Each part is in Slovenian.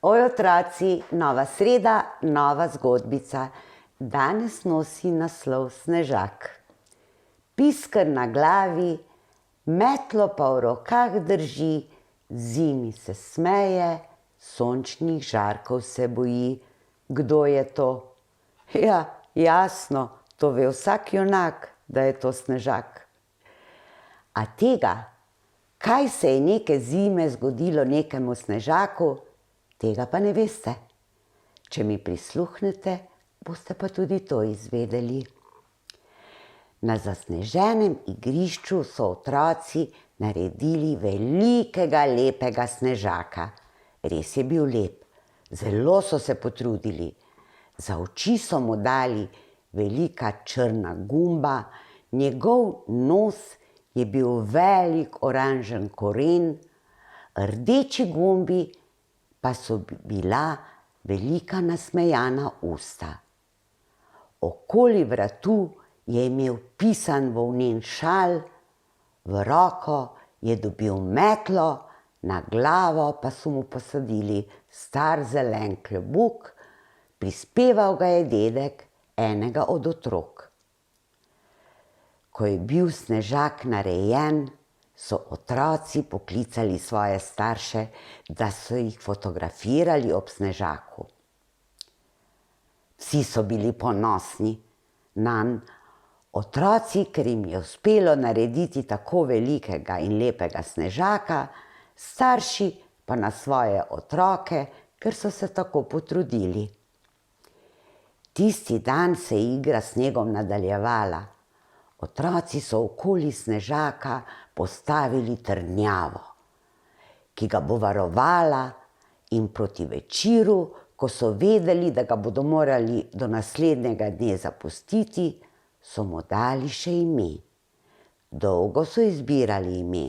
Oj, otroci, nova sreda, nova zgodbica. Danes nosi naslov Snežak. Pisker na glavi, metlo pa v rokah drži, zimi se smeje, sončnih žarkov se boji. Kdo je to? Ja, jasno, to ve vsak junak, da je to Snežak. A tega, kaj se je neke zime zgodilo nekemu Snežaku, tega pa ne veste. Če mi prisluhnete, boste pa tudi to izvedeli. Na zasneženem igrišču so otroci naredili velikega, lepega Snežaka. Res je bil lep, zelo so se potrudili. Za oči so mu dali velika črna gumba, njegov nos je bil velik oranžen koren, rdeči gumbi pa so bila velika nasmejana usta. Okoli vratu je imel pisan volnen šal, v roko je dobil metlo, na glavo pa so mu posadili star zelen klobuk, prispeval ga je dedek enega od otrok. Ko je bil Snežak narejen, so otroci poklicali svoje starše, da so jih fotografirali ob Snežaku. Vsi so bili ponosni nanj, otroci, ker jim je uspelo narediti tako velikega in lepega Snežaka, starši pa na svoje otroke, ker so se tako potrudili. Tisti dan se je igra s snegom nadaljevala. Otroci so okoli Snežaka postavili trdnjavo, ki ga bo varovala, in proti večeru, ko so vedeli, da ga bodo morali do naslednjega dne zapustiti, so mu dali še ime. Dolgo so izbirali ime.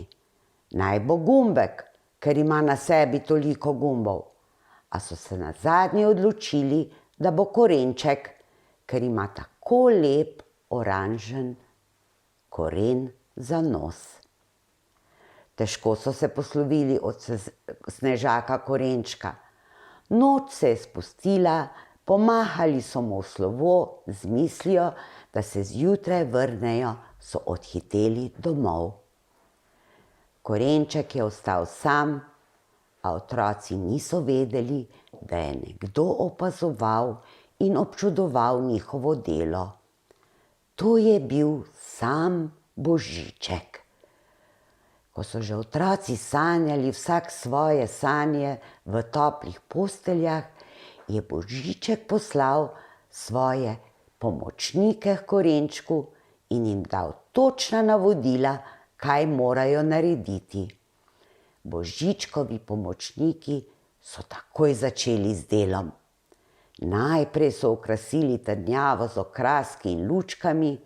Naj bo Gumbek, ker ima na sebi toliko gumbov, a so se nazadnje odločili, da bo Korenček, ker ima tako lep oranžen koren za nos. Težko so se poslovili od Snežaka Korenčka. Noč se je spustila, pomahali so mu v slovo z mislijo, da se zjutraj vrnejo, so odhiteli domov. Korenček je ostal sam, a otroci niso vedeli, da je nekdo opazoval in občudoval njihovo delo. To je bil sam Božiček. Ko so že otroci sanjali vsak svoje sanje v toplih posteljah, je Božiček poslal svoje pomočnike h Korenčku in jim dal točna navodila, kaj morajo narediti. Božičkovi pomočniki so takoj začeli z delom. Najprej so okrasili trdnjavo z okraski in lučkami,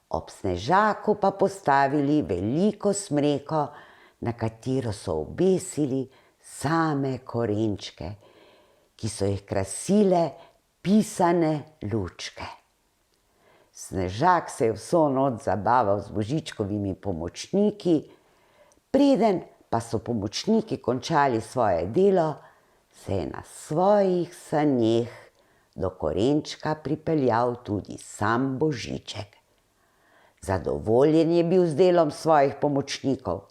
ob Snežaku pa postavili veliko smreko, na katero so obesili same korenčke, ki so jih krasile pisane lučke. Snežak se je vso noč zabaval z Božičkovimi pomočniki, preden pa so pomočniki končali svoje delo, se je na svojih saneh do Korenčka pripeljal tudi sam Božiček. Zadovoljen je bil z delom svojih pomočnikov.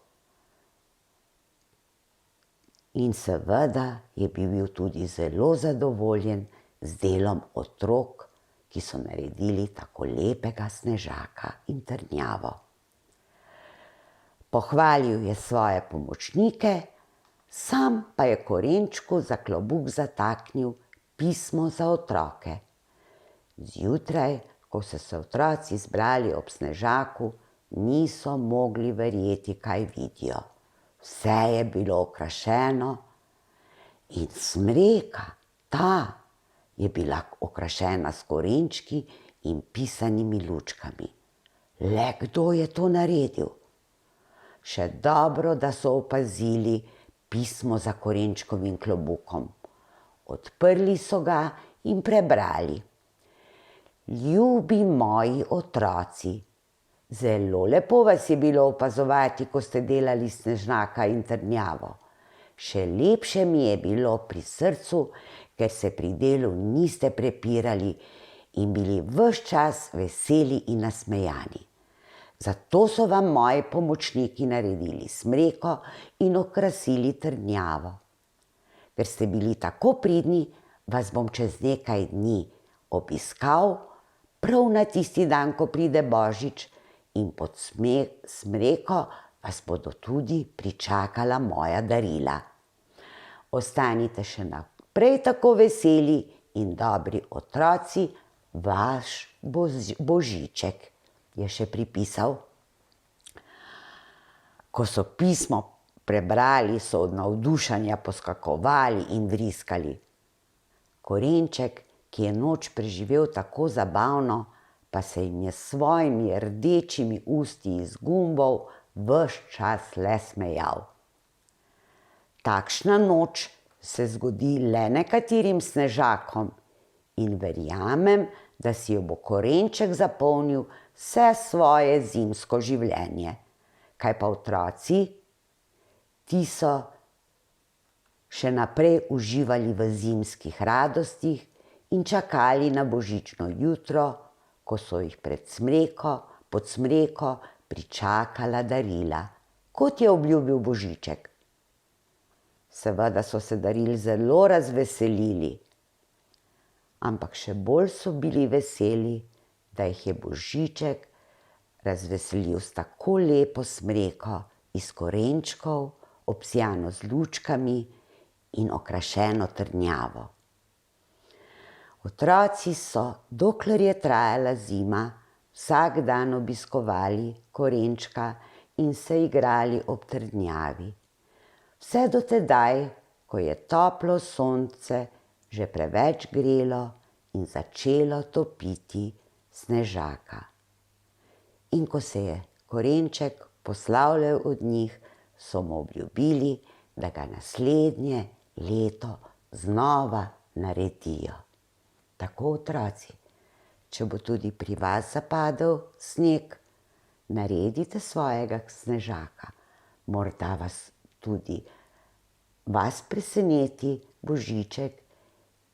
In seveda je bil tudi zelo zadovoljen z delom otrok, ki so naredili tako lepega Snežaka in trdnjavo. Pohvalil je svoje pomočnike, sam pa je Korenčku za klobuk zataknil pismo za otroke. Zjutraj, ko so se otroci zbrali ob Snežaku, niso mogli verjeti, kaj vidijo. Vse je bilo okrašeno in smreka, ta je bila okrašena s korenčki in pisanimi lučkami. Le kdo je to naredil? Še dobro, da so opazili pismo za Korenčkovim klobukom. Odprli so ga in prebrali. Ljubi moji otroci, zelo lepo vas je bilo opazovati, ko ste delali Snežaka in trdnjavo. Še lepše mi je bilo pri srcu, ker se pri delu niste prepirali in bili ves čas veseli in nasmejani. Zato so vam moji pomočniki naredili smreko in okrasili trdnjavo. Ker ste bili tako pridni, vas bom čez nekaj dni obiskal, prav na tisti dan, ko pride Božič, in pod smreko vas bodo tudi pričakala moja darila. Ostanite še naprej tako veseli in dobri otroci, vaš Božiček, je še pripisal. Ko so pismo prebrali, so od navdušenja poskakovali in vriskali. Korenček, ki je noč preživel tako zabavno, pa se jim je s svojimi rdečimi usti iz gumbov ves čas le smejal. Takšna noč se zgodi le nekaterim snežakom in verjamem, da si jo bo korenček zapomnil vse svoje zimsko življenje. Kaj pa otroci? Ti so še naprej uživali v zimskih radostih in čakali na božično jutro, ko so jih pod smreko pričakala darila, kot je obljubil Božiček. Seveda so se daril zelo razveselili, ampak še bolj so bili veseli, da jih je Božiček razveselil s tako lepo smreko iz korenčkov, obsijano z lučkami in okrašeno trdnjavo. Otroci so, dokler je trajala zima, vsak dan obiskovali korenčka in se igrali ob trdnjavi. Vse do tedaj, ko je toplo sonce že preveč grelo in začelo topiti snežaka. In ko se je korenček poslavljal od njih, so mu obljubili, da ga naslednje leto znova naredijo. Tako, otroci, če bo tudi pri vas zapadel sneg, naredite svojega snežaka. Morda vas preseneti Božiček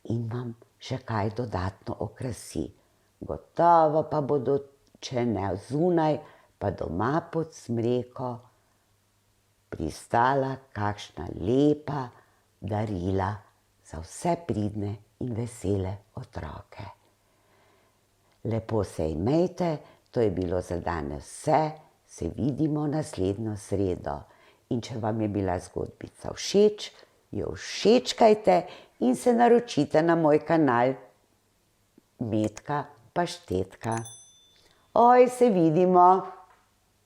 in vam še kaj dodatno okrasi. Gotovo pa bodo, če ne zunaj, pa doma pod smreko pristala kakšna lepa darila za vse pridne in vesele otroke. Lepo se imejte, to je bilo za danes vse, se vidimo naslednjo sredo. In če vam je bila zgodbica všeč, jo všečkajte in se naročite na moj kanal Metka Paštetka. Oj, se vidimo!